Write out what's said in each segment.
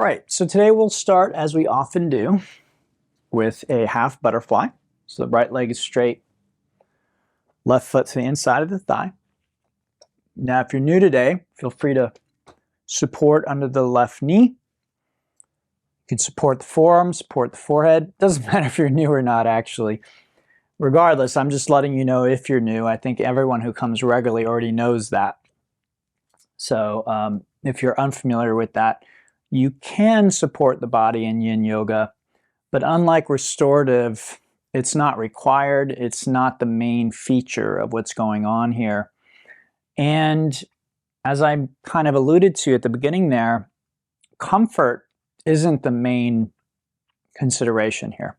right, so today we'll start, as we often do, with a half butterfly. So the right leg is straight, left foot to the inside of the thigh. Now, if you're new today, feel free to support under the left knee. You can support the forearm, support the forehead. Doesn't matter if you're new or not, actually. Regardless, I'm just letting you know if you're new. I think everyone who comes regularly already knows that. So if you're unfamiliar with that, you can support the body in yin yoga, but unlike restorative, it's not required. It's not the main feature of what's going on here. And as I kind of alluded to at the beginning there, comfort isn't the main consideration here.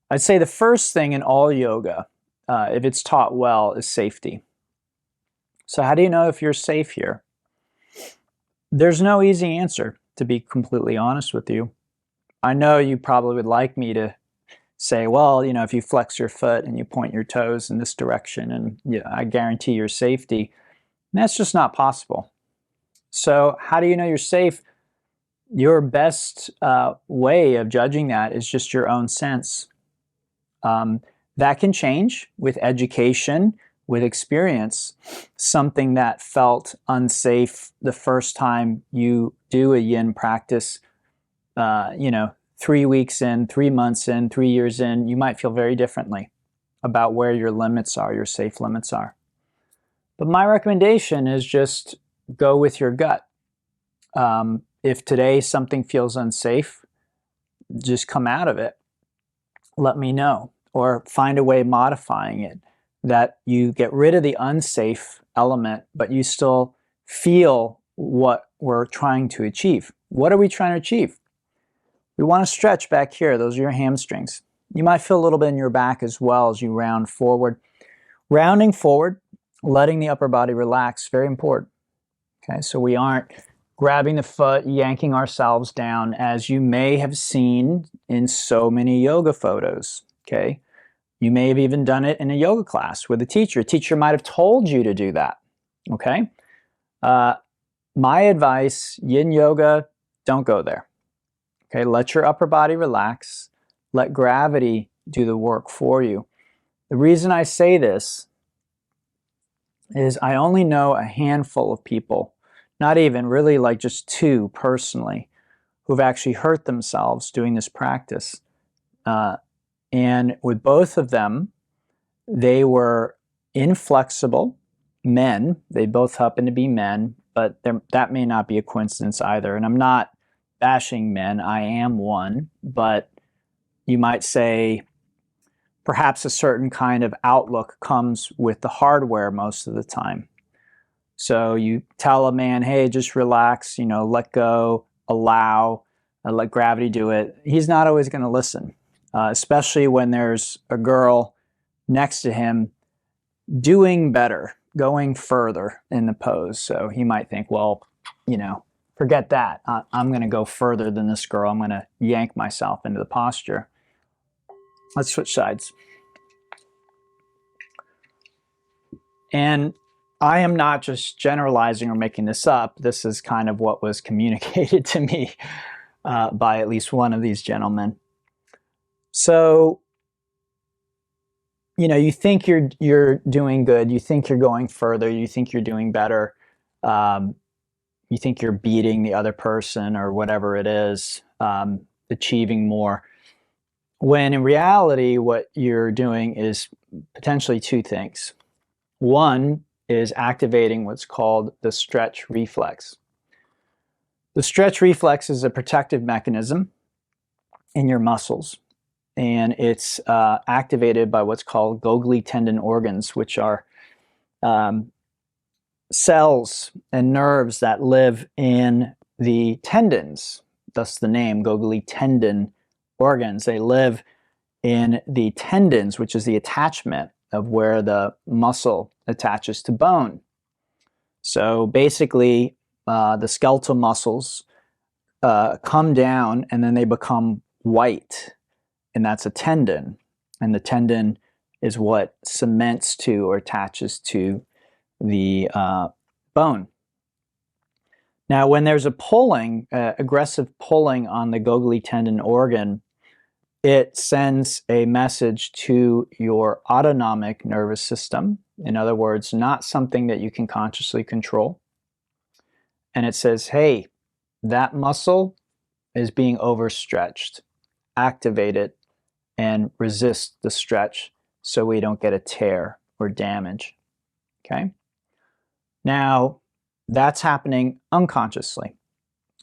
I'd say the first thing in all yoga, if it's taught well, is safety. So how do you know if you're safe here? There's no easy answer, to be completely honest with you. I know you probably would like me to say, well, you know, if you flex your foot and you point your toes in this direction, and I guarantee your safety. And that's just not possible. So how do you know you're safe? Your best way of judging that is just your own sense. That can change with education, with experience. Something that felt unsafe the first time you do a yin practice, 3 weeks in, 3 months in, 3 years in, you might feel very differently about where your limits are, your safe limits are. But my recommendation is just go with your gut. If today something feels unsafe, just come out of it. Let me know, or find a way of modifying it, that you get rid of the unsafe element, but you still feel what we're trying to achieve. What are we trying to achieve? We want to stretch back here. Those are your hamstrings. You might feel a little bit in your back as well as you round forward. Rounding forward, letting the upper body relax, very important. Okay, so we aren't grabbing the foot, yanking ourselves down, as you may have seen in so many yoga photos. Okay, you may have even done it in a yoga class with a teacher. A teacher might have told you to do that. Okay, my advice, yin yoga, don't go there. Okay, let your upper body relax. Let gravity do the work for you. The reason I say this is I only know a handful of people, not even, really like just 2 personally, who've actually hurt themselves doing this practice. And with both of them, they were inflexible men. They both happen to be men, but that may not be a coincidence either. And I'm not bashing men. I am one, but you might say perhaps a certain kind of outlook comes with the hardware most of the time. So you tell a man, hey, just relax, let go, allow, let gravity do it. He's not always going to listen, especially when there's a girl next to him doing better, going further in the pose. So he might think, well, forget that. I'm going to go further than this girl. I'm going to yank myself into the posture. Let's switch sides. And I am not just generalizing or making this up. This is kind of what was communicated to me by at least one of these gentlemen. So, you think you're doing good. You think you're going further. You think you're doing better. You think you're beating the other person or whatever it is, achieving more. When in reality, what you're doing is potentially 2 things. One is activating what's called the stretch reflex. The stretch reflex is a protective mechanism in your muscles, and it's activated by what's called Golgi tendon organs, which are cells and nerves that live in the tendons, thus the name Golgi tendon organs. They live in the tendons, which is the attachment of where the muscle attaches to bone. So basically, the skeletal muscles come down and then they become white, and that's a tendon. And the tendon is what cements to or attaches to the bone. Now, when there's a pulling, aggressive pulling on the gogli tendon organ, it sends a message to your autonomic nervous system. In other words, not something that you can consciously control. And it says, hey, that muscle is being overstretched. Activate it and resist the stretch so we don't get a tear or damage. Okay? Now, that's happening unconsciously.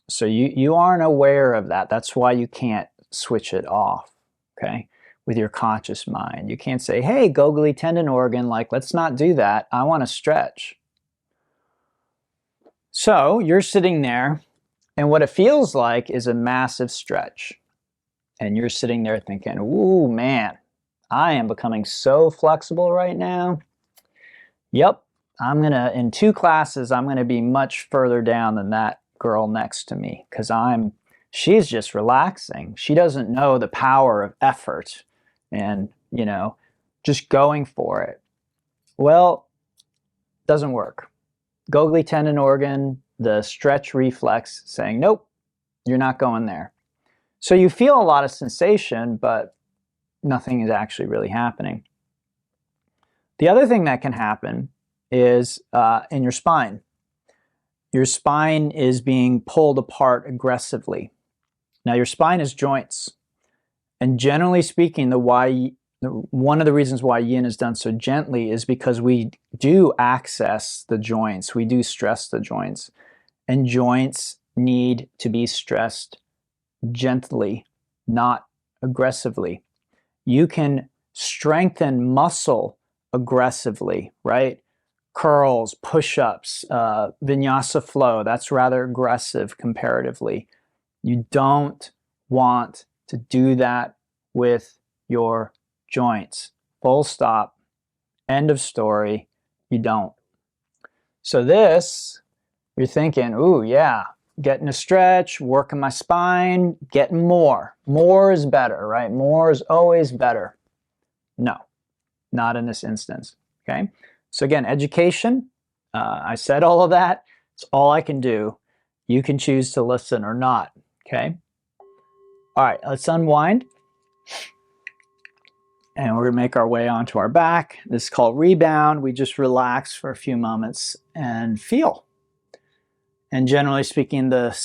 So you aren't aware of that. That's why you can't switch it off, okay, with your conscious mind. You can't say, hey, gogli tendon organ, like, let's not do that. I want to stretch. So you're sitting there, and what it feels like is a massive stretch. And you're sitting there thinking, ooh, man, I am becoming so flexible right now. Yep, in 2 classes, I'm gonna be much further down than that girl next to me because she's just relaxing. She doesn't know the power of effort and, just going for it. Well, doesn't work. Gogli tendon organ, the stretch reflex saying, nope, you're not going there. So you feel a lot of sensation, but nothing is actually really happening. The other thing that can happen is in your spine. Your spine is being pulled apart aggressively. Now, your spine is joints. And generally speaking, one of the reasons why yin is done so gently is because we do access the joints. We do stress the joints. And joints need to be stressed gently, not aggressively. You can strengthen muscle aggressively, right? Curls, push-ups, vinyasa flow, that's rather aggressive comparatively. You don't want to do that with your joints. Full stop. End of story. You don't. So this, you're thinking, ooh, yeah, getting a stretch, working my spine, getting more. More is better, right? More is always better. No, not in this instance, okay? So again, education, I said all of that. It's all I can do. You can choose to listen or not, okay? All right, let's unwind. And we're gonna make our way onto our back. This is called rebound. We just relax for a few moments and feel. And generally speaking, the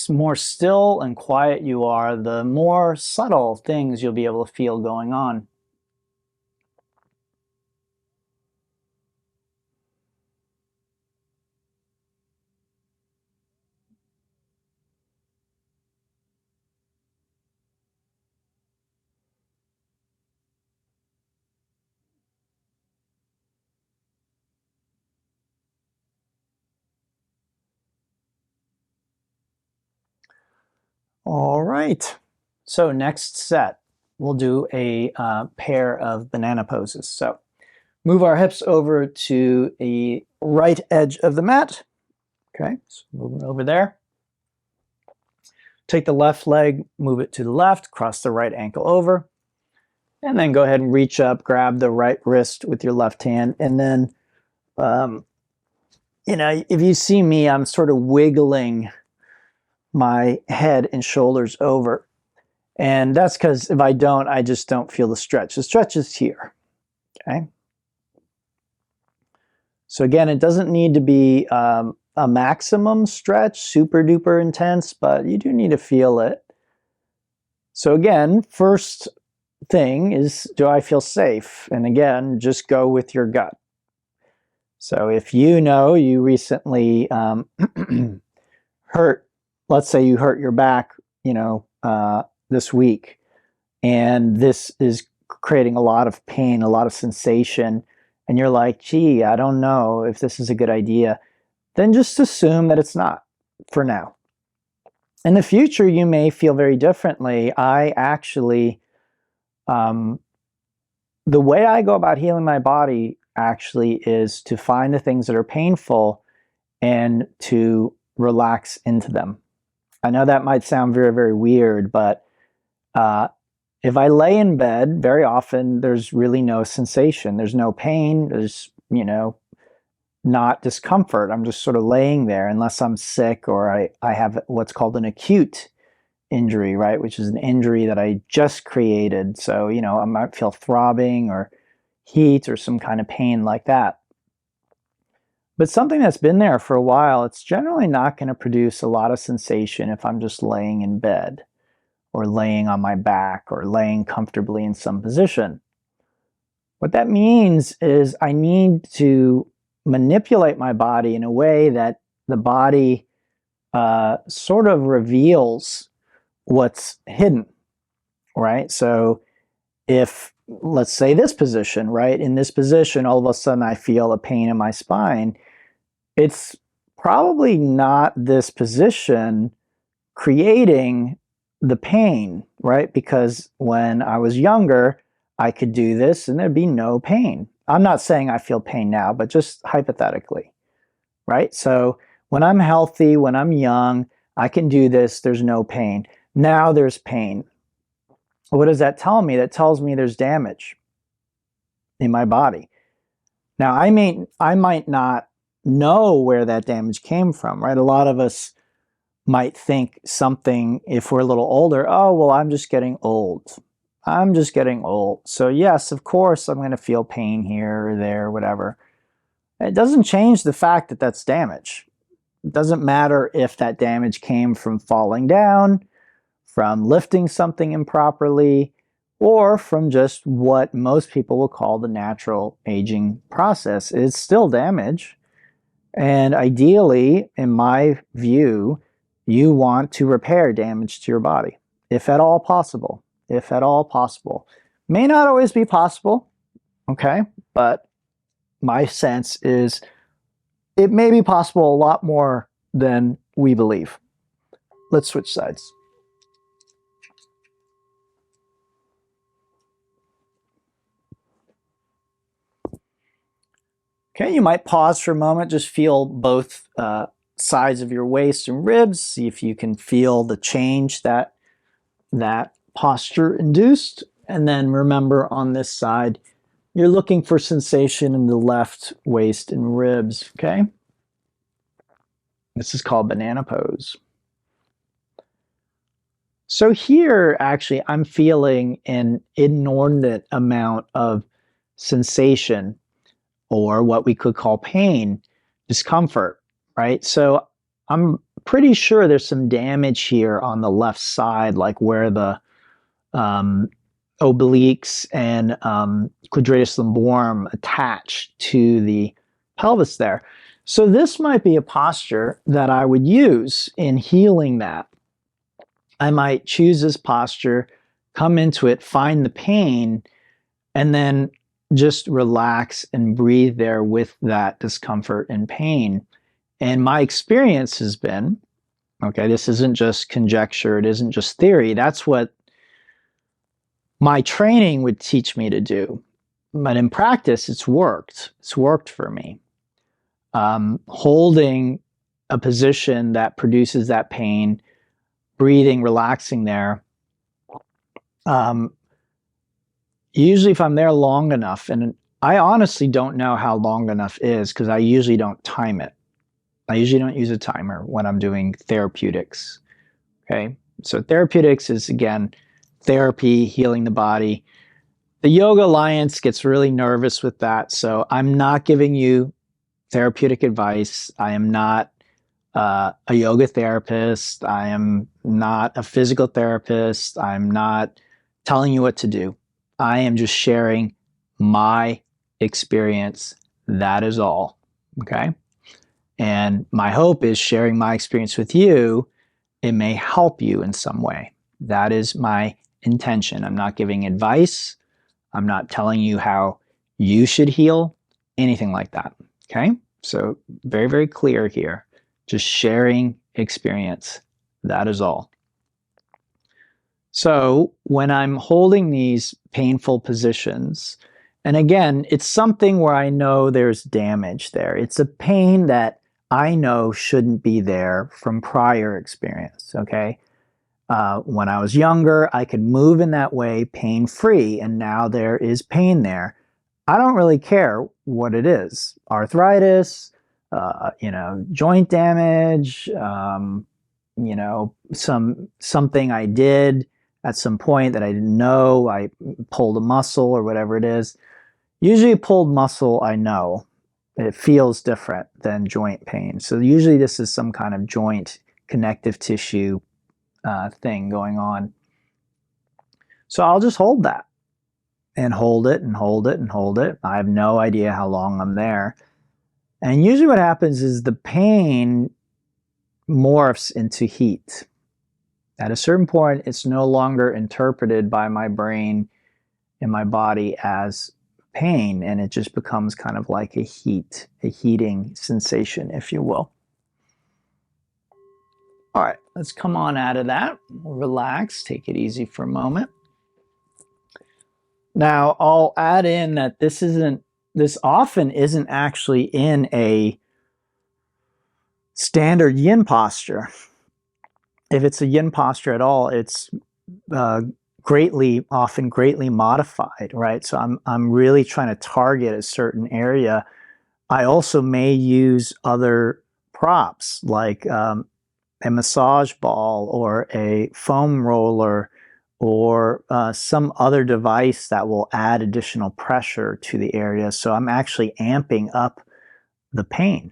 more still and quiet you are, the more subtle things you'll be able to feel going on. All right, so next set, we'll do a pair of banana poses. So move our hips over to the right edge of the mat. Okay, so moving over there. Take the left leg, move it to the left, cross the right ankle over, and then go ahead and reach up, grab the right wrist with your left hand, and then, if you see me, I'm sort of wiggling my head and shoulders over. And that's because if I don't, I just don't feel the stretch. The stretch is here, okay? So again, it doesn't need to be a maximum stretch, super duper intense, but you do need to feel it. So again, first thing is, do I feel safe? And again, just go with your gut. So if you know you recently let's say you hurt your back, this week, and this is creating a lot of pain, a lot of sensation, and you're like, gee, I don't know if this is a good idea, then just assume that it's not for now. In the future, you may feel very differently. I actually, the way I go about healing my body actually is to find the things that are painful and to relax into them. I know that might sound very, very weird, but if I lay in bed, very often there's really no sensation. There's no pain. There's, not discomfort. I'm just sort of laying there unless I'm sick or I have what's called an acute injury, right? Which is an injury that I just created. So, you know, I might feel throbbing or heat or some kind of pain like that. But something that's been there for a while, it's generally not going to produce a lot of sensation if I'm just laying in bed or laying on my back or laying comfortably in some position. What that means is I need to manipulate my body in a way that the body sort of reveals what's hidden, right? So if, let's say this position, right? In this position, all of a sudden I feel a pain in my spine. It's probably not this position creating the pain, right? Because when I was younger, I could do this and there'd be no pain. I'm not saying I feel pain now, but just hypothetically, right? So when I'm healthy, when I'm young, I can do this, there's no pain. Now there's pain. What does that tell me? That tells me there's damage in my body. Now, I might not know where that damage came from, right? A lot of us might think something, if we're a little older, oh, well, I'm just getting old. I'm just getting old. So yes, of course, I'm going to feel pain here or there, whatever. It doesn't change the fact that that's damage. It doesn't matter if that damage came from falling down, from lifting something improperly, or from just what most people will call the natural aging process. It's still damage. And ideally, in my view, you want to repair damage to your body, if at all possible. If at all possible. May not always be possible, okay? But my sense is it may be possible a lot more than we believe. Let's switch sides. Okay, you might pause for a moment, just feel both sides of your waist and ribs, see if you can feel the change that posture induced. And then remember on this side, you're looking for sensation in the left waist and ribs, okay? This is called banana pose. So here, actually, I'm feeling an inordinate amount of sensation, or what we could call pain, discomfort, right? So I'm pretty sure there's some damage here on the left side, like where the obliques and quadratus lumborum attach to the pelvis there. So this might be a posture that I would use in healing that. I might choose this posture, come into it, find the pain, and then just relax and breathe there with that discomfort and pain. And my experience has been, okay, this isn't just conjecture, it isn't just theory, that's what my training would teach me to do. But in practice, it's worked. It's worked for me. Holding a position that produces that pain, breathing, relaxing there. Usually if I'm there long enough, and I honestly don't know how long enough is because I usually don't time it. I usually don't use a timer when I'm doing therapeutics, okay? So therapeutics is, again, therapy, healing the body. The Yoga Alliance gets really nervous with that, so I'm not giving you therapeutic advice. I am not a yoga therapist. I am not a physical therapist. I'm not telling you what to do. I am just sharing my experience. That is all, okay? And my hope is sharing my experience with you, it may help you in some way. That is my intention. I'm not giving advice. I'm not telling you how you should heal, anything like that, okay? So very, very clear here. Just sharing experience. That is all. So when I'm holding these painful positions, and again, it's something where I know there's damage there. It's a pain that I know shouldn't be there from prior experience, okay? When I was younger, I could move in that way pain-free, and now there is pain there. I don't really care what it is. Arthritis, joint damage, something I did at some point that I didn't know. I pulled a muscle or whatever it is. Usually pulled muscle, I know. It feels different than joint pain. So usually this is some kind of joint connective tissue thing going on. So I'll just hold that and hold it and hold it and hold it. I have no idea how long I'm there. And usually what happens is the pain morphs into heat. At a certain point, it's no longer interpreted by my brain and my body as pain, and it just becomes kind of like a heating sensation, if you will. All right, let's come on out of that. We'll relax, take it easy for a moment. Now, I'll add in that this often isn't actually in a standard yin posture. If it's a yin posture at all, it's often greatly modified, right? So I'm really trying to target a certain area. I also may use other props like a massage ball or a foam roller or some other device that will add additional pressure to the area. So I'm actually amping up the pain.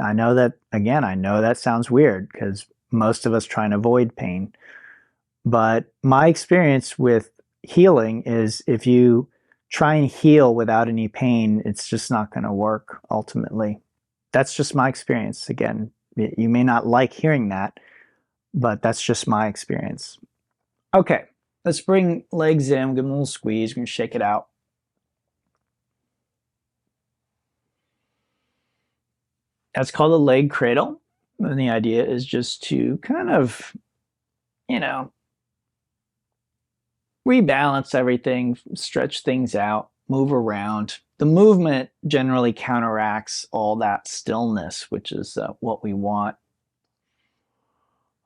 I know that sounds weird because most of us try and avoid pain. But my experience with healing is if you try and heal without any pain, it's just not going to work ultimately. That's just my experience. Again, you may not like hearing that, but that's just my experience. Okay, let's bring legs in, give them a little squeeze, we're going to shake it out. That's called a leg cradle. And the idea is just to kind of, rebalance everything, stretch things out, move around. The movement generally counteracts all that stillness, which is what we want.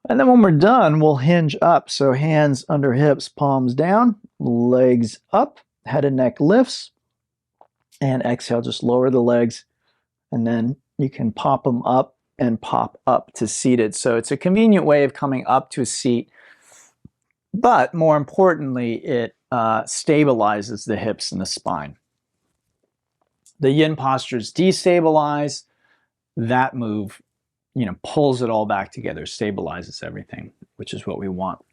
And then when we're done, we'll hinge up. So hands under hips, palms down, legs up, head and neck lifts. And exhale, just lower the legs. And then you can pop them up and pop up to seated. So it's a convenient way of coming up to a seat. But more importantly, it stabilizes the hips and the spine. The yin postures destabilize. That move, pulls it all back together, stabilizes everything, which is what we want.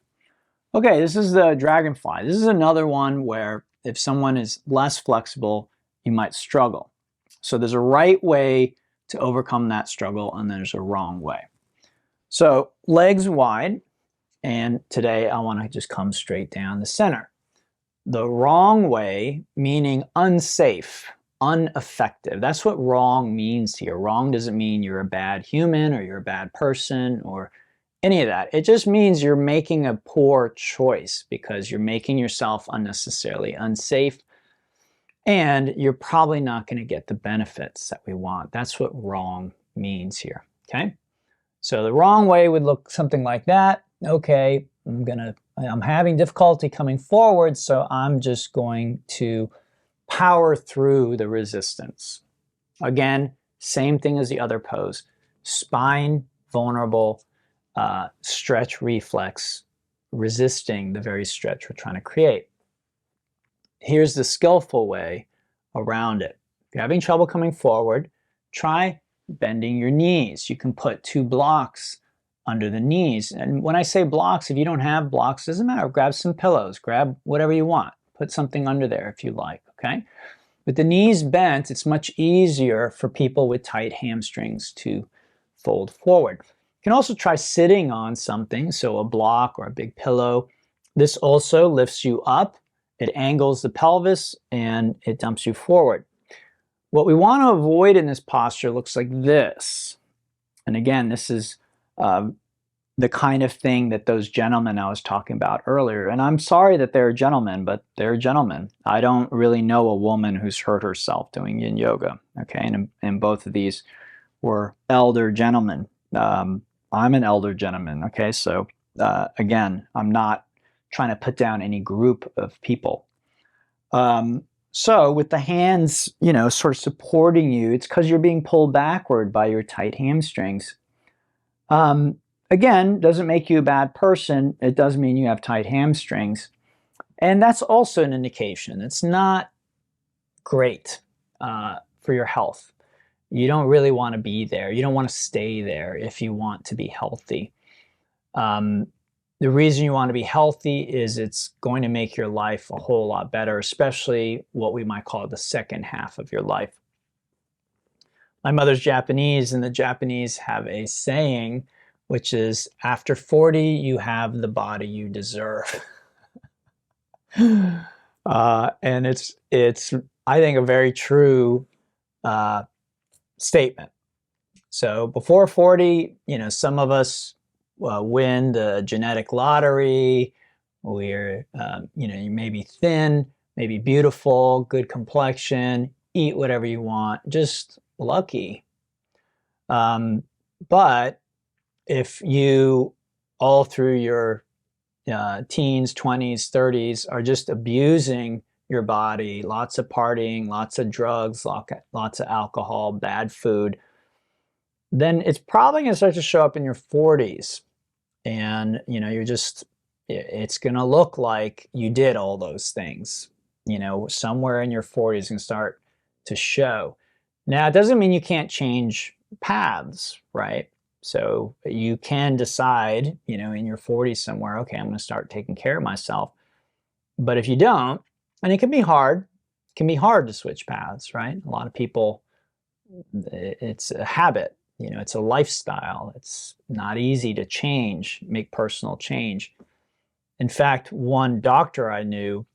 Okay, this is the dragonfly. This is another one where if someone is less flexible, you might struggle. So there's a right way to overcome that struggle, and there's a wrong way. So legs wide. And today I want to just come straight down the center. The wrong way, meaning unsafe, ineffective. That's what wrong means here. Wrong doesn't mean you're a bad human or you're a bad person or any of that. It just means you're making a poor choice because you're making yourself unnecessarily unsafe and you're probably not going to get the benefits that we want. That's what wrong means here, okay? So the wrong way would look something like that. Okay, I'm having difficulty coming forward, so I'm just going to power through the resistance. Again, same thing as the other pose. Spine vulnerable, stretch reflex, resisting the very stretch we're trying to create. Here's the skillful way around it. If you're having trouble coming forward, try bending your knees. You can put 2 blocks under the knees. And when I say blocks, if you don't have blocks, doesn't matter. Grab some pillows, grab whatever you want. Put something under there if you like, okay? With the knees bent, it's much easier for people with tight hamstrings to fold forward. You can also try sitting on something, so a block or a big pillow. This also lifts you up. It angles the pelvis and it dumps you forward. What we want to avoid in this posture looks like this. And again, this is the kind of thing that those gentlemen I was talking about earlier. And I'm sorry that they're gentlemen, but they're gentlemen. I don't really know a woman who's hurt herself doing yin yoga. Okay, and both of these were elder gentlemen. I'm an elder gentleman. Okay, so again, I'm not trying to put down any group of people. So with the hands, sort of supporting you, it's because you're being pulled backward by your tight hamstrings. Again, doesn't make you a bad person. It does mean you have tight hamstrings. And that's also an indication. It's not great for your health. You don't really want to be there. You don't want to stay there if you want to be healthy. The reason you want to be healthy is it's going to make your life a whole lot better, especially what we might call the second half of your life. My mother's Japanese, and the Japanese have a saying, which is, after 40, you have the body you deserve. And it's I think, a very true statement. So before 40, some of us win the genetic lottery. We're, you may be thin, maybe beautiful, good complexion, eat whatever you want, just lucky. But if you, all through your teens, 20s, 30s, are just abusing your body, lots of partying, lots of drugs, lots of alcohol, bad food, then it's probably going to start to show up in your 40s. And, it's going to look like you did all those things. Somewhere in your 40s can start to show. Now, it doesn't mean you can't change paths, right? So you can decide, in your 40s somewhere, okay, I'm going to start taking care of myself. But if you don't, and it can be hard to switch paths, right? A lot of people, it's a habit, it's a lifestyle. It's not easy to change, make personal change. In fact, one doctor I knew,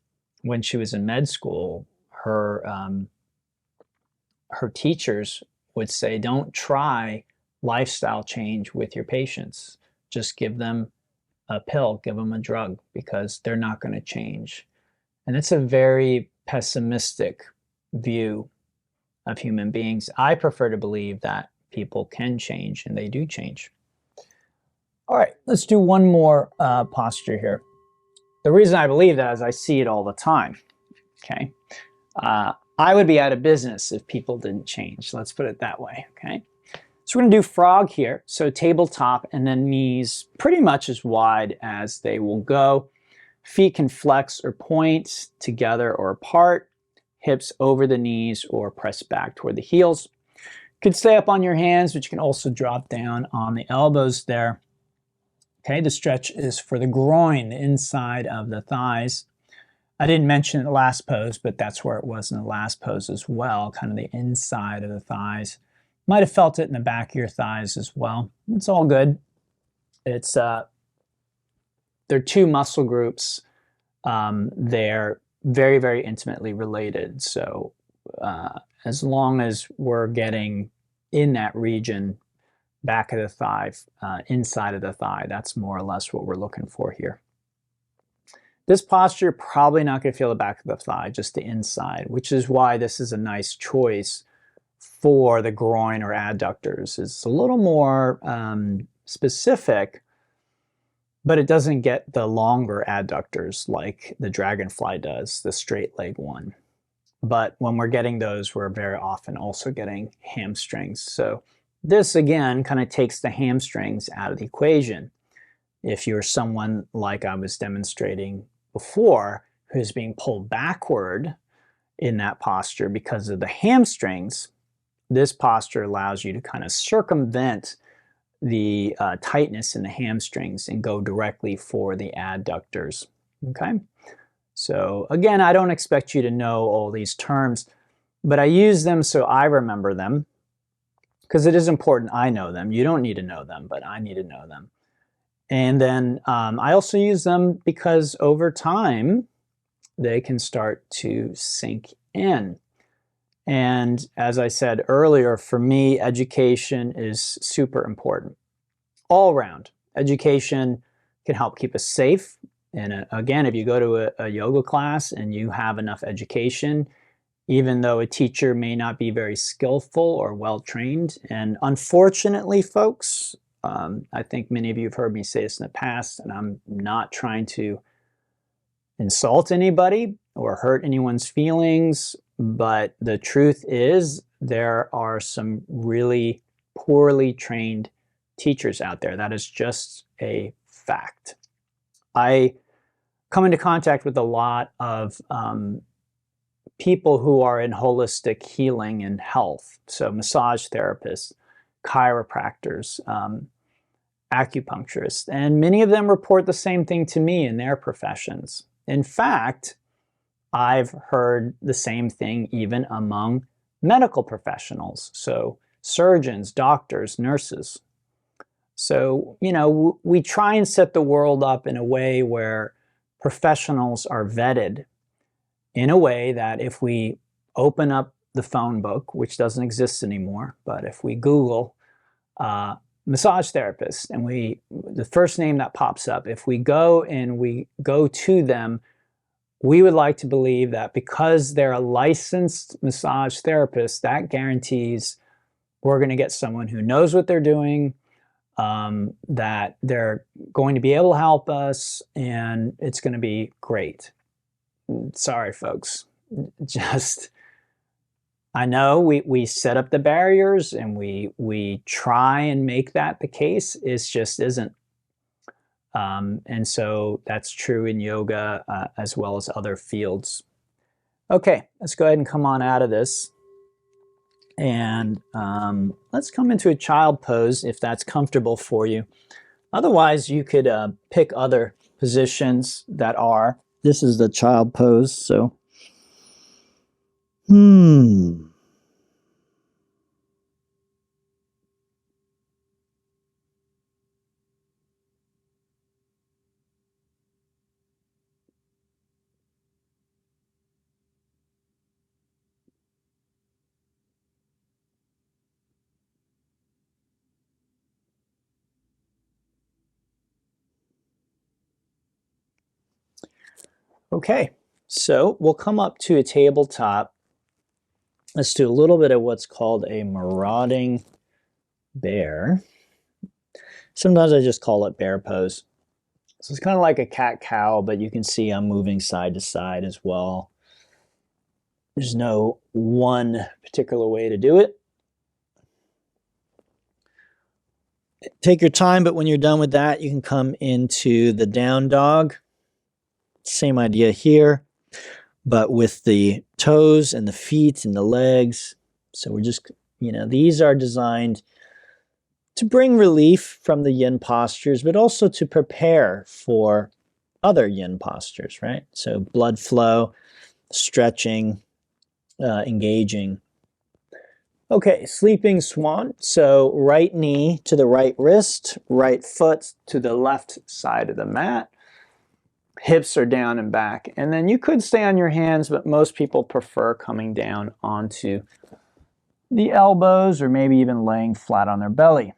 when she was in med school, her teachers would say, don't try lifestyle change with your patients. Just give them a pill, give them a drug, because they're not going to change. And it's a very pessimistic view of human beings. I prefer to believe that people can change, and they do change. All right, let's do one more posture here. The reason I believe that is I see it all the time, okay? I would be out of business if people didn't change. Let's put it that way, okay? So we're going to do frog here. So tabletop, and then knees pretty much as wide as they will go. Feet can flex or point together or apart. Hips over the knees or press back toward the heels. You could stay up on your hands, but you can also drop down on the elbows there. Okay, the stretch is for the groin, the inside of the thighs. I didn't mention the last pose, but that's where it was in the last pose as well, kind of the inside of the thighs. Might have felt it in the back of your thighs as well. It's all good. It's they're two muscle groups. They're very, very intimately related. So as long as we're getting in that region, back of the thigh, inside of the thigh, that's more or less what we're looking for here. This posture, probably not going to feel the back of the thigh, just the inside, which is why this is a nice choice for the groin or adductors. It's a little more specific, but it doesn't get the longer adductors like the dragonfly does, the straight leg one. But when we're getting those, we're very often also getting hamstrings. So this, again, kind of takes the hamstrings out of the equation. If you're someone like I was demonstrating before, who's being pulled backward in that posture because of the hamstrings, this posture allows you to kind of circumvent the tightness in the hamstrings and go directly for the adductors. Okay? So again, I don't expect you to know all these terms, but I use them so I remember them, because it is important I know them. You don't need to know them, but I need to know them. And then I also use them because over time, they can start to sink in. And as I said earlier, for me, education is super important. All around. Education can help keep us safe. And again, if you go to a yoga class and you have enough education, even though a teacher may not be very skillful or well-trained. And unfortunately, folks, I think many of you have heard me say this in the past, and I'm not trying to insult anybody or hurt anyone's feelings, but the truth is there are some really poorly trained teachers out there. That is just a fact. I come into contact with a lot of people who are in holistic healing and health. So massage therapists, chiropractors, acupuncturists, and many of them report the same thing to me in their professions. In fact, I've heard the same thing even among medical professionals, so surgeons, doctors, nurses. So, you know, we try and set the world up in a way where professionals are vetted, in a way that if we open up the phone book, which doesn't exist anymore, but if we Google massage therapist and the first name that pops up, if we go and we go to them, we would like to believe that because they're a licensed massage therapist, that guarantees we're going to get someone who knows what they're doing, that they're going to be able to help us, and it's going to be great. Sorry, folks. I know we set up the barriers and we try and make that the case. It just isn't. And so that's true in yoga as well as other fields. Okay, let's go ahead and come on out of this. And let's come into a child pose if that's comfortable for you. Otherwise, you could pick other positions that are. This is the child pose, so. Okay, so we'll come up to a tabletop. Let's do a little bit of what's called a marauding bear. Sometimes I just call it bear pose. So it's kind of like a cat-cow, but you can see I'm moving side to side as well. There's no one particular way to do it. Take your time, but when you're done with that, you can come into the down dog. Same idea here, but with the toes and the feet and the legs. So we're just, you know, these are designed to bring relief from the yin postures, but also to prepare for other yin postures, right? So blood flow, stretching, engaging. Okay, sleeping swan. So right knee to the right wrist, right foot to the left side of the mat. Hips are down and back. And then you could stay on your hands, but most people prefer coming down onto the elbows or maybe even laying flat on their belly.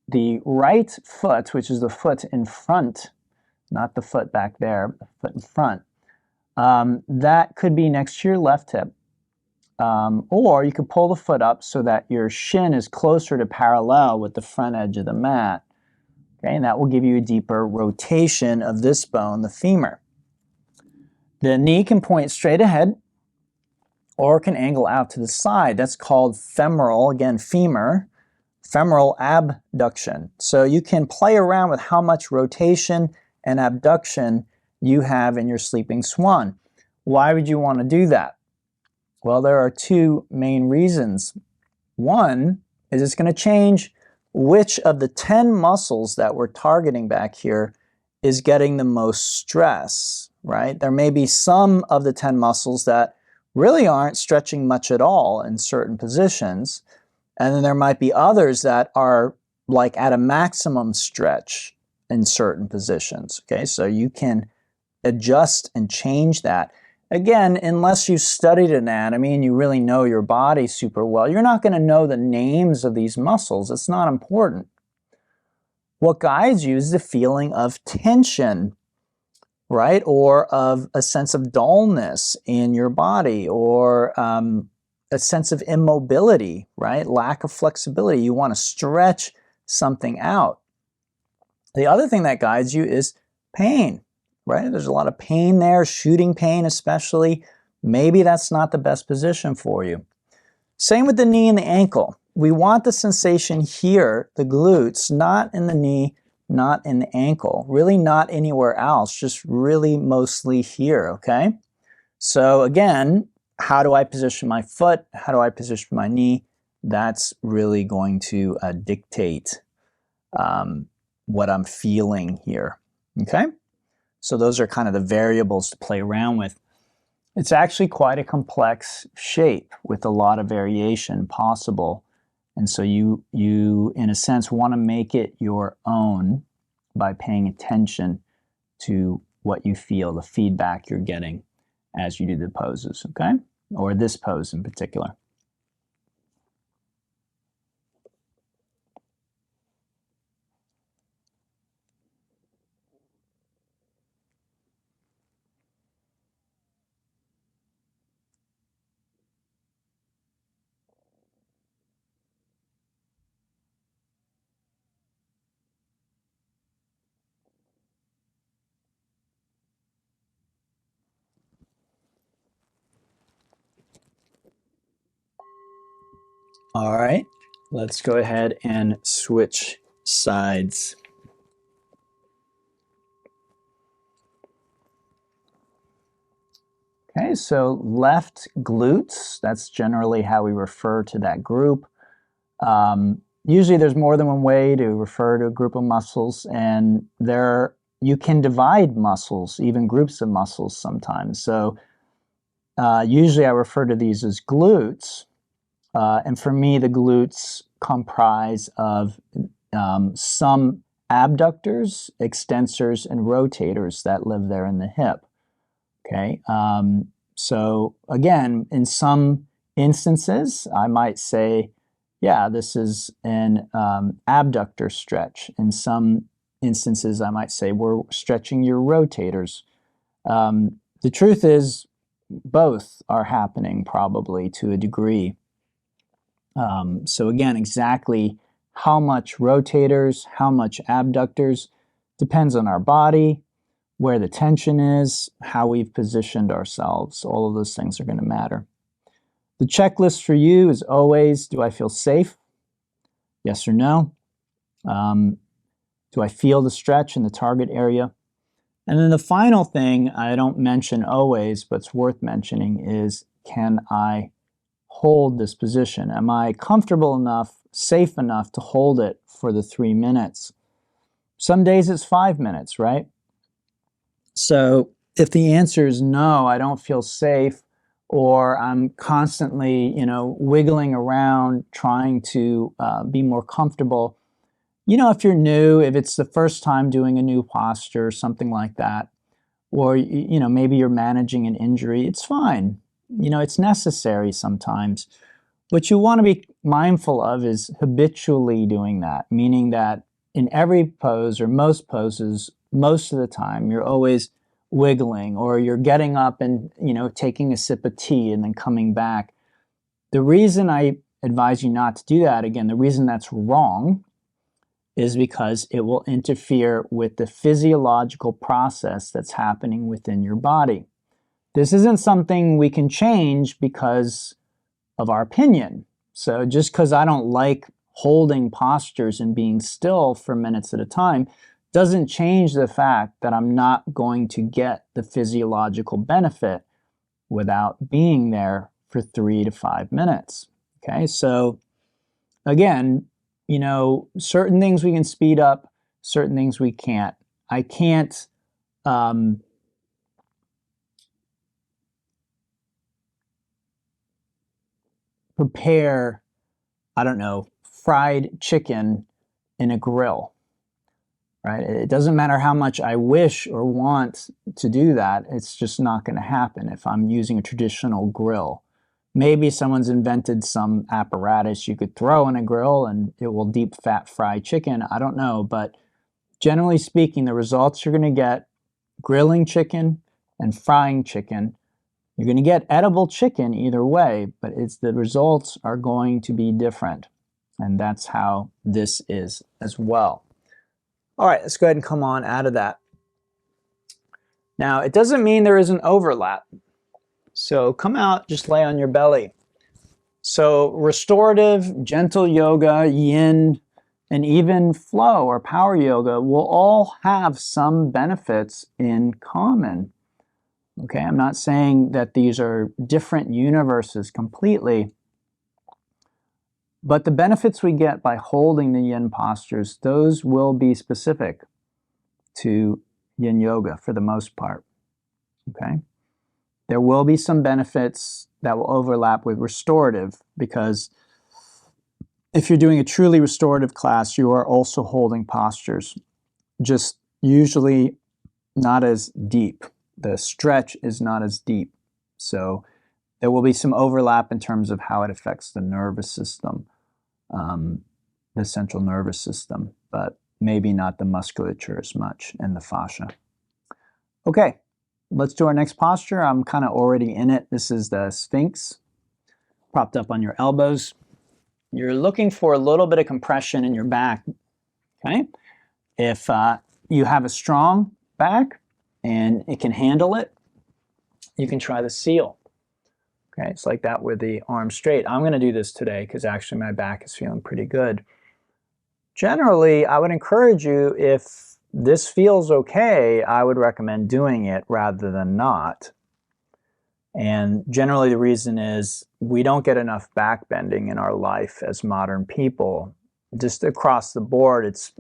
The right foot, which is the foot in front, not the foot back there, the foot in front, that could be next to your left hip. Or you could pull the foot up so that your shin is closer to parallel with the front edge of the mat. Okay, and that will give you a deeper rotation of this bone, the femur. The knee can point straight ahead or can angle out to the side. That's called femoral, again, femur, femoral abduction. So you can play around with how much rotation and abduction you have in your sleeping swan. Why would you want to do that? Well, there are two main reasons. One is it's going to change which of the 10 muscles that we're targeting back here is getting the most stress, right? There may be some of the 10 muscles that really aren't stretching much at all in certain positions. And then there might be others that are like at a maximum stretch in certain positions, okay? So you can adjust and change that. Again, unless you studied anatomy and you really know your body super well, you're not going to know the names of these muscles. It's not important. What guides you is the feeling of tension, right? Or of a sense of dullness in your body, or a sense of immobility, right? Lack of flexibility. You want to stretch something out. The other thing that guides you is pain. right? There's a lot of pain there, shooting pain especially. Maybe that's not the best position for you. Same with the knee and the ankle. We want the sensation here, the glutes, not in the knee, not in the ankle, really not anywhere else, just really mostly here, okay? So again, how do I position my foot? How do I position my knee? That's really going to dictate what I'm feeling here, okay? So those are kind of the variables to play around with. It's actually quite a complex shape with a lot of variation possible. And so you in a sense, want to make it your own by paying attention to what you feel, the feedback you're getting as you do the poses, okay? Or this pose in particular. All right, let's go ahead and switch sides. Okay, so left glutes, that's generally how we refer to that group. Usually there's more than one way to refer to a group of muscles, and you can divide muscles, even groups of muscles sometimes. So usually I refer to these as glutes. And for me, the glutes comprise of some abductors, extensors, and rotators that live there in the hip. Okay, so again, in some instances, I might say, yeah, this is an abductor stretch. In some instances, I might say we're stretching your rotators. The truth is, both are happening probably to a degree. So again, exactly how much rotators, how much abductors, depends on our body, where the tension is, how we've positioned ourselves. All of those things are going to matter. The checklist for you is always, do I feel safe? Yes or no? Do I feel the stretch in the target area? And then the final thing I don't mention always, but it's worth mentioning, is can I hold this position? Am I comfortable enough, safe enough to hold it for the 3 minutes? Some days it's 5 minutes, right? So if the answer is no, I don't feel safe, or I'm constantly, wiggling around trying to be more comfortable. If you're new, if it's the first time doing a new posture, something like that, or maybe you're managing an injury, it's fine. It's necessary sometimes. What you want to be mindful of is habitually doing that, meaning that in every pose or most poses, most of the time, you're always wiggling, or you're getting up and taking a sip of tea and then coming back. The reason I advise you not to do that, again, the reason that's wrong, is because it will interfere with the physiological process that's happening within your body. This isn't something we can change because of our opinion. So just because I don't like holding postures and being still for minutes at a time doesn't change the fact that I'm not going to get the physiological benefit without being there for 3 to 5 minutes. Okay, so again, certain things we can speed up, certain things we can't. I can't prepare, I don't know, fried chicken in a grill, right? It doesn't matter how much I wish or want to do that. It's just not going to happen if I'm using a traditional grill. Maybe someone's invented some apparatus you could throw in a grill and it will deep fat fry chicken. I don't know, but generally speaking, the results you're going to get grilling chicken and frying chicken. You're going to get edible chicken either way, but the results are going to be different. And that's how this is as well. All right, let's go ahead and come on out of that. Now, it doesn't mean there isn't overlap. So come out, just lay on your belly. So restorative, gentle yoga, yin, and even flow or power yoga will all have some benefits in common. Okay, I'm not saying that these are different universes completely, but the benefits we get by holding the yin postures, those will be specific to yin yoga for the most part. Okay, there will be some benefits that will overlap with restorative, because if you're doing a truly restorative class, you are also holding postures, just usually not as deep. The stretch is not as deep. So there will be some overlap in terms of how it affects the nervous system, the central nervous system, but maybe not the musculature as much and the fascia. Okay, let's do our next posture. I'm kind of already in it. This is the Sphinx, propped up on your elbows. You're looking for a little bit of compression in your back, okay? If you have a strong back and it can handle it, you can try the seal. Okay, it's like that with the arms straight. I'm going to do this today because actually my back is feeling pretty good. Generally, I would encourage you, if this feels okay, I would recommend doing it rather than not. And generally the reason is we don't get enough back bending in our life as modern people. Just across the board, it's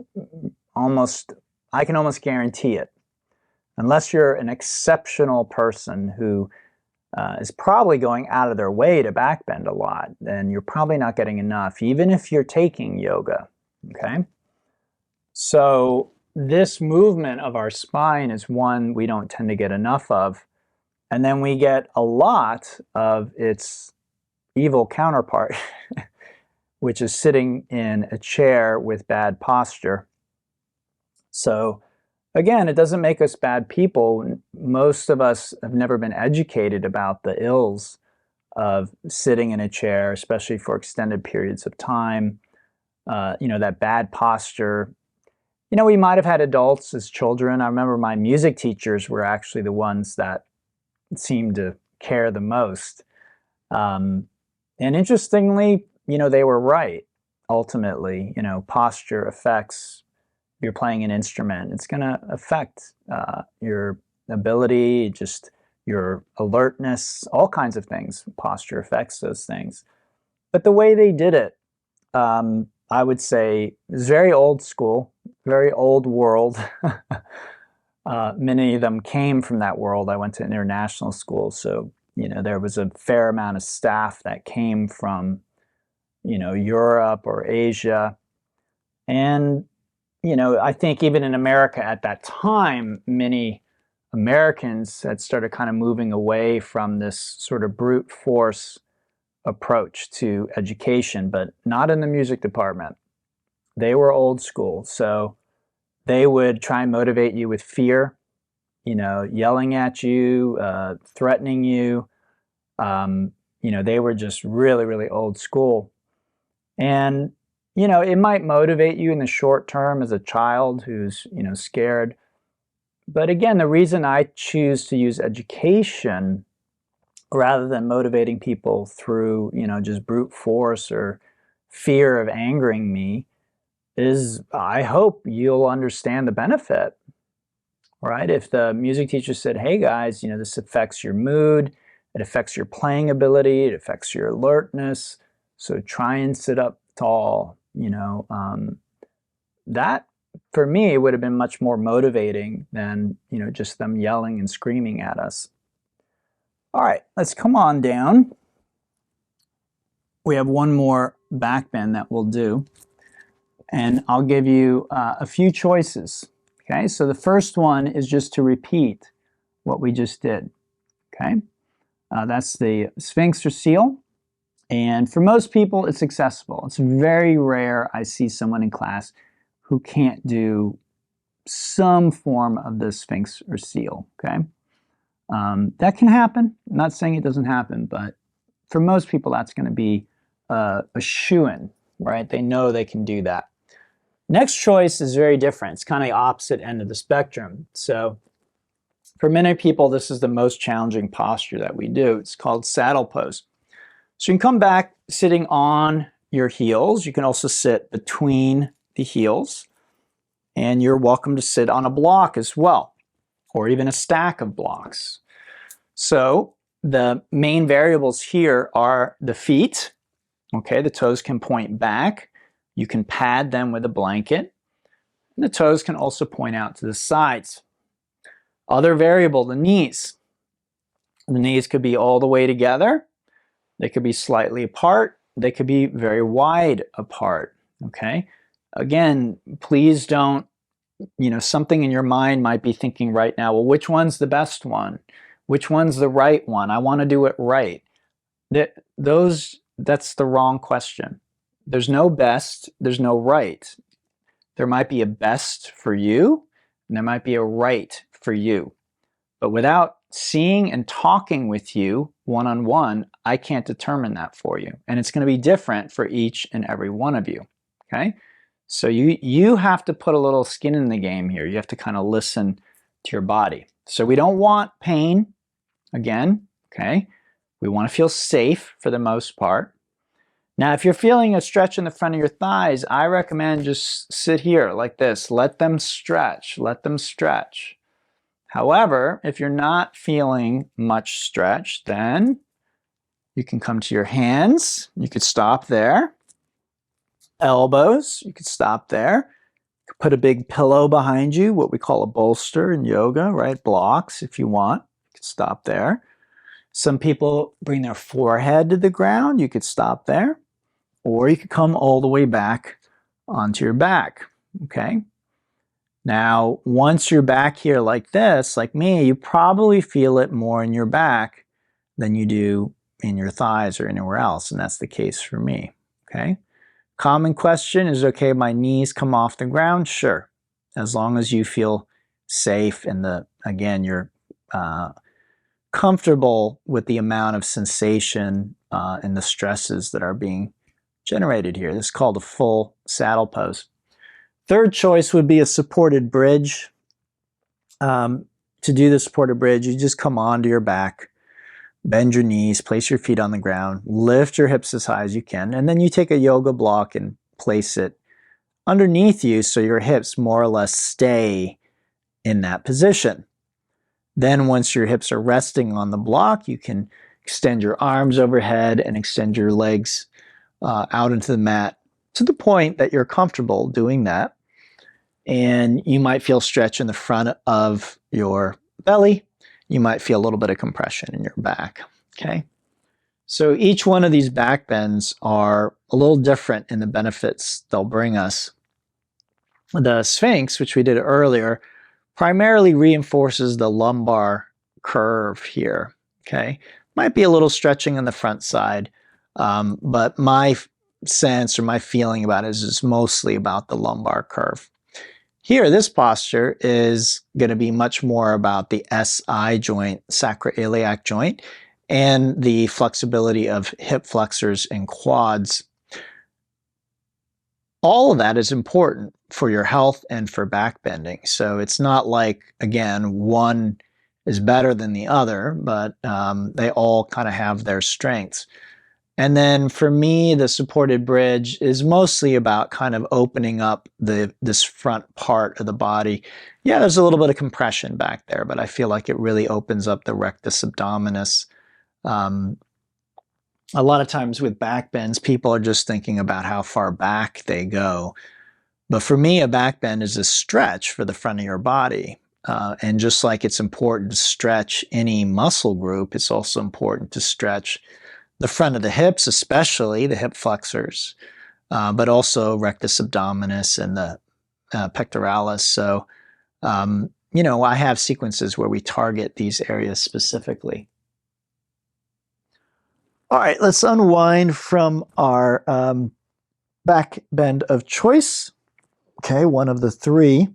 almost, I can almost guarantee it. Unless you're an exceptional person who is probably going out of their way to back bend a lot, then you're probably not getting enough, even if you're taking yoga, okay? So this movement of our spine is one we don't tend to get enough of. And then we get a lot of its evil counterpart, which is sitting in a chair with bad posture. So again, it doesn't make us bad people. Most of us have never been educated about the ills of sitting in a chair, especially for extended periods of time. That bad posture. We might have had adults as children. I remember my music teachers were actually the ones that seemed to care the most. And interestingly, they were right. Ultimately, posture affects, if you're playing an instrument, it's going to affect your ability, just your alertness, all kinds of things. Posture affects those things. But the way they did it, I would say, is very old school, very old world. Many of them came from that world. I went to international school, so there was a fair amount of staff that came from Europe or Asia. And I think even in America at that time, many Americans had started kind of moving away from this sort of brute force approach to education, but not in the music department. They were old school, so they would try and motivate you with fear, yelling at you, threatening you. They were just really, really old school. And, it might motivate you in the short term as a child who's, scared. But again, the reason I choose to use education rather than motivating people through, just brute force or fear of angering me is I hope you'll understand the benefit, right? If the music teacher said, hey guys, this affects your mood, it affects your playing ability, it affects your alertness, so try and sit up tall, that for me would have been much more motivating than, just them yelling and screaming at us. All right, let's come on down. We have one more back bend that we'll do. And I'll give you a few choices. Okay, so the first one is just to repeat what we just did. Okay, that's the Sphinx or seal. And for most people, it's accessible. It's very rare I see someone in class who can't do some form of the Sphinx or seal. Okay, that can happen. I'm not saying it doesn't happen, but for most people, that's going to be a shoo-in, right? They know they can do that. Next choice is very different. It's kind of the opposite end of the spectrum. So For many people, this is the most challenging posture that we do. It's called saddle pose. So you can come back sitting on your heels. You can also sit between the heels, and you're welcome to sit on a block as well, or even a stack of blocks. So the main variables here are the feet. Okay, the toes can point back. You can pad them with a blanket. And the toes can also point out to the sides. Other variable, the knees. The knees could be all the way together. They could be slightly apart. They could be very wide apart. Okay. Again, please don't, something in your mind might be thinking right now, well, which one's the best one? Which one's the right one? I want to do it right. That's the wrong question. There's no best, there's no right. There might be a best for you, and there might be a right for you. But without seeing and talking with you one-on-one, I can't determine that for you. And it's going to be different for each and every one of you. Okay? So you have to put a little skin in the game here. You have to kind of listen to your body. So we don't want pain, again, okay? We want to feel safe for the most part. Now, if you're feeling a stretch in the front of your thighs, I recommend just sit here like this. Let them stretch. Let them stretch. However, if you're not feeling much stretch, then you can come to your hands. You could stop there. Elbows, you could stop there. You could put a big pillow behind you, what we call a bolster in yoga, right? Blocks if you want. You could stop there. Some people bring their forehead to the ground. You could stop there. Or you could come all the way back onto your back, okay? Now, once you're back here like this, like me, you probably feel it more in your back than you do in your thighs or anywhere else, and that's the case for me, okay? Common question is, okay, my knees come off the ground? Sure, as long as you feel safe and again, you're comfortable with the amount of sensation and the stresses that are being generated here. This is called a full saddle pose. Third choice would be a supported bridge. To do the supported bridge, you just come onto your back, bend your knees, place your feet on the ground, lift your hips as high as you can, and then you take a yoga block and place it underneath you so your hips more or less stay in that position. Then once your hips are resting on the block, you can extend your arms overhead and extend your legs out into the mat to the point that you're comfortable doing that. And you might feel stretch in the front of your belly. You might feel a little bit of compression in your back, okay? So each one of these back bends are a little different in the benefits they'll bring us. The Sphinx, which we did earlier, primarily reinforces the lumbar curve here, okay? Might be a little stretching on the front side, but my sense or my feeling about it is mostly about the lumbar curve. Here, this posture is going to be much more about the SI joint, sacroiliac joint, and the flexibility of hip flexors and quads. All of that is important for your health and for back bending. So it's not like, again, one is better than the other, but they all kind of have their strengths. And then for me, the supported bridge is mostly about kind of opening up this front part of the body. Yeah, there's a little bit of compression back there, but I feel like it really opens up the rectus abdominis. A lot of times with back bends, people are just thinking about how far back they go. But for me, a back bend is a stretch for the front of your body. And just like it's important to stretch any muscle group, it's also important to stretch the front of the hips, especially the hip flexors, but also rectus abdominis and the pectoralis. So, I have sequences where we target these areas specifically. All right, let's unwind from our back bend of choice. Okay, one of the three.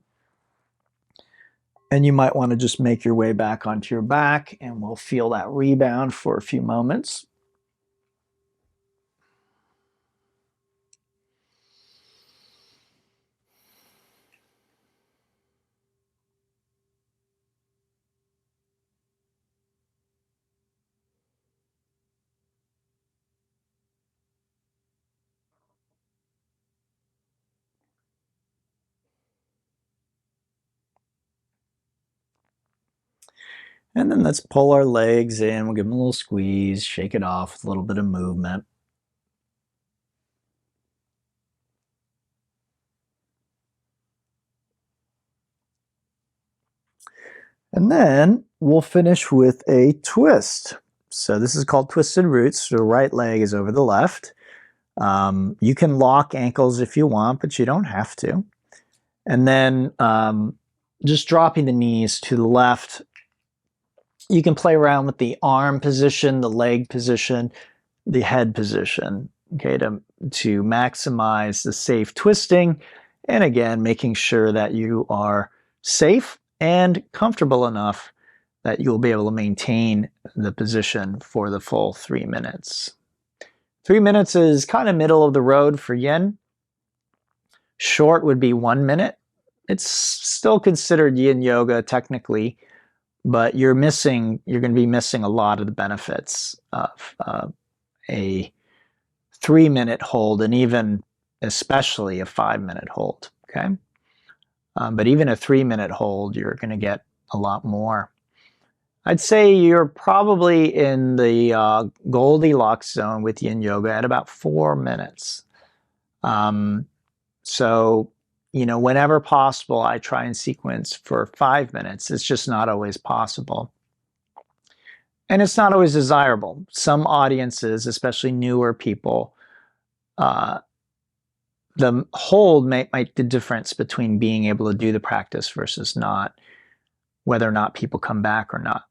And you might want to just make your way back onto your back, and we'll feel that rebound for a few moments. And then let's pull our legs in. We'll give them a little squeeze, shake it off with a little bit of movement. And then we'll finish with a twist. So this is called twisted roots. So the right leg is over the left. You can lock ankles if you want, but you don't have to. And then just dropping the knees to the left. You can play around with the arm position, the leg position, the head position, okay, to maximize the safe twisting. And again, making sure that you are safe and comfortable enough that you'll be able to maintain the position for the full 3 minutes. 3 minutes is kind of middle of the road for yin. Short would be 1 minute. It's still considered yin yoga technically, but you're going to be missing a lot of the benefits of a 3-minute hold, and even especially a 5-minute hold, okay? But even a 3-minute hold, you're going to get a lot more. I'd say you're probably in the Goldilocks zone with yin yoga at about 4 minutes. So, whenever possible, I try and sequence for 5 minutes. It's just not always possible. And it's not always desirable. Some audiences, especially newer people, the hold might make the difference between being able to do the practice versus not, whether or not people come back or not.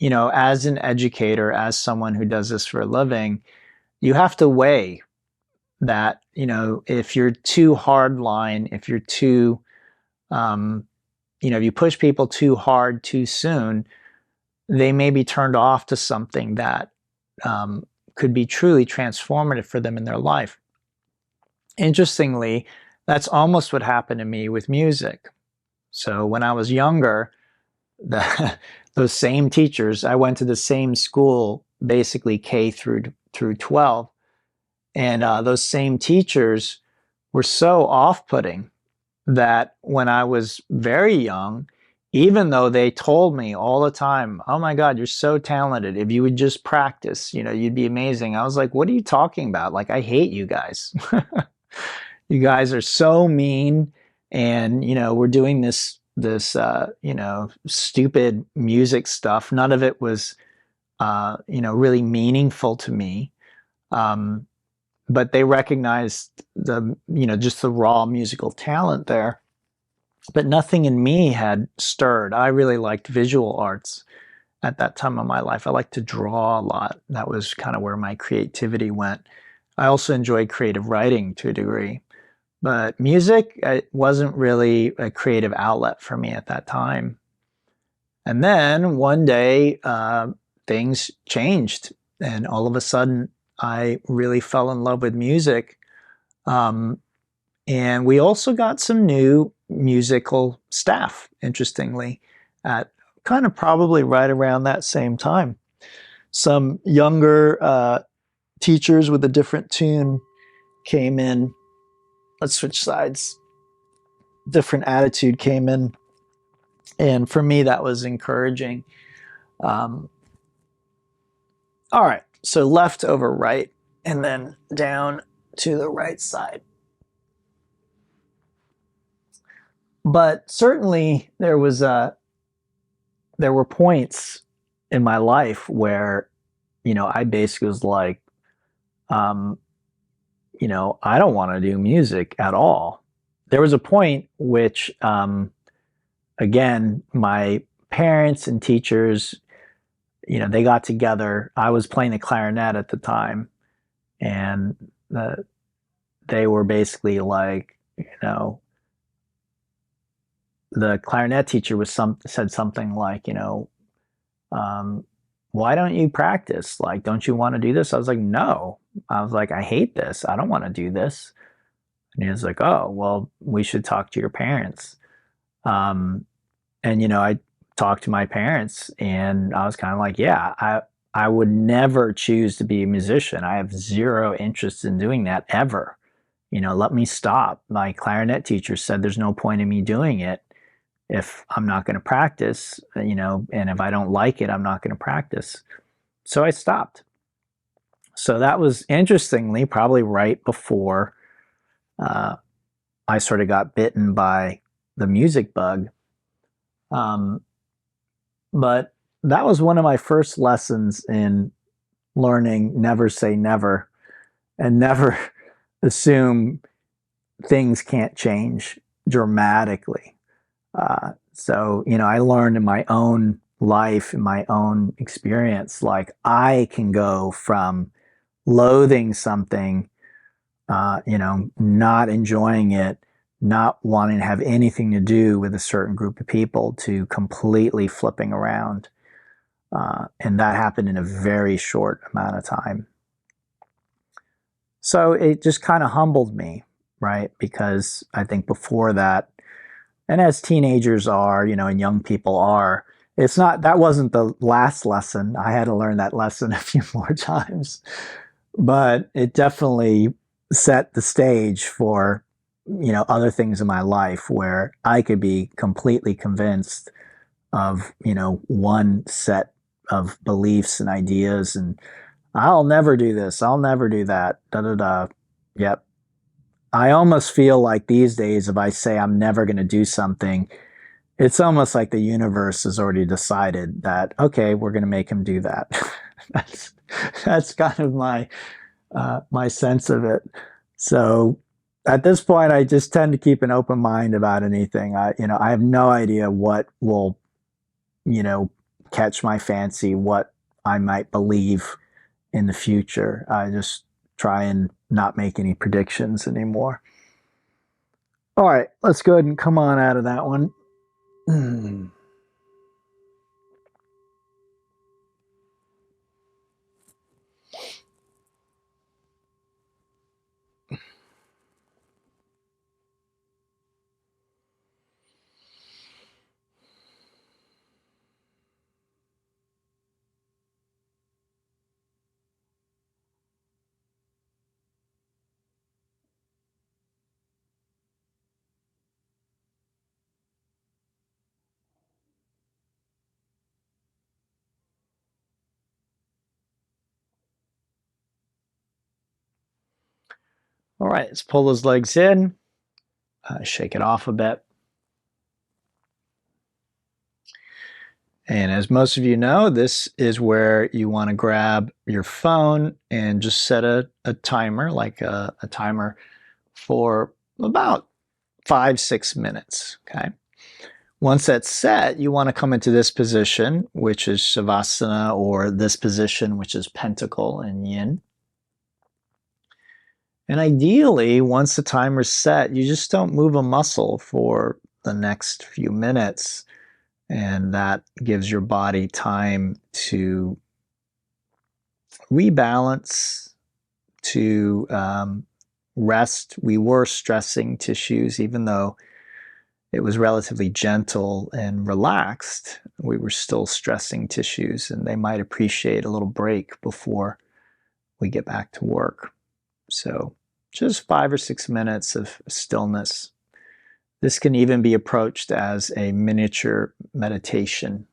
As an educator, as someone who does this for a living, you have to weigh that, if you're too hardline, if you're too, if you push people too hard too soon, they may be turned off to something that could be truly transformative for them in their life. Interestingly, that's almost what happened to me with music. So when I was younger, those same teachers, I went to the same school, basically K through 12, and those same teachers were so off-putting that when I was very young, even though they told me all the time, oh my God, you're so talented. If you would just practice, you'd be amazing. I was like, what are you talking about? Like, I hate you guys. You guys are so mean. And, we're doing this stupid music stuff. None of it was, really meaningful to me. But they recognized just the raw musical talent there. But nothing in me had stirred. I really liked visual arts at that time of my life. I liked to draw a lot. That was kind of where my creativity went. I also enjoyed creative writing to a degree. But music, it wasn't really a creative outlet for me at that time. And then one day, things changed. And all of a sudden, I really fell in love with music. And we also got some new musical staff, interestingly, at kind of probably right around that same time. Some younger teachers with a different tune came in. Let's switch sides. Different attitude came in. And for me, that was encouraging. All right, so left over right, and then down to the right side. But certainly there were points in my life where, I basically was like, I don't want to do music at all. There was a point which, again, my parents and teachers, they got together. I was playing the clarinet at the time, and they were basically like, the clarinet teacher said something like, why don't you practice? Like, don't you want to do this? I was like, no. I was like, I hate this. I don't want to do this. And he was like, oh, well, we should talk to your parents. And, I talked to my parents, and I was kind of like, yeah, I would never choose to be a musician. I have zero interest in doing that ever. Let me stop. My clarinet teacher said there's no point in me doing it. if I'm not going to practice, you know, and if I don't like it, I'm not going to practice. So I stopped. So that was, interestingly, probably right before I sort of got bitten by the music bug. But that was one of my first lessons in learning never say never, and never assume things can't change dramatically. So, you know, I learned in my own life, in my own experience, like I can go from loathing something, you know, not enjoying it, not wanting to have anything to do with a certain group of people, to completely flipping around. And that happened in a very short amount of time. So it just kind of humbled me, right? Because I think before that, and as teenagers are, you know, and young people are, it's not, that wasn't the last lesson. I had to learn that lesson a few more times, but it definitely set the stage for, you know, other things in my life where I could be completely convinced of, you know, one set of beliefs and ideas, and I'll never do this, I'll never do that, da da da. Yep. I almost feel like these days, if I say I'm never going to do something, it's almost like the universe has already decided that, okay, we're going to make him do that. that's that's kind of my sense of it. So at this point, I just tend to keep an open mind about anything. I have no idea what will, you know, catch my fancy, what I might believe in the future. I just try and not make any predictions anymore. All right, let's go ahead and come on out of that one. All right, let's pull those legs in, shake it off a bit. And as most of you know, this is where you want to grab your phone and just set a timer, like a timer for about 5-6 minutes, okay? Once that's set, you want to come into this position, which is Shavasana, or this position, which is Pentacle in Yin. And ideally, once the timer's set, you just don't move a muscle for the next few minutes. And that gives your body time to rebalance, to rest. We were stressing tissues, even though it was relatively gentle and relaxed, we were still stressing tissues, and they might appreciate a little break before we get back to work. So just 5 or 6 minutes of stillness. This can even be approached as a miniature meditation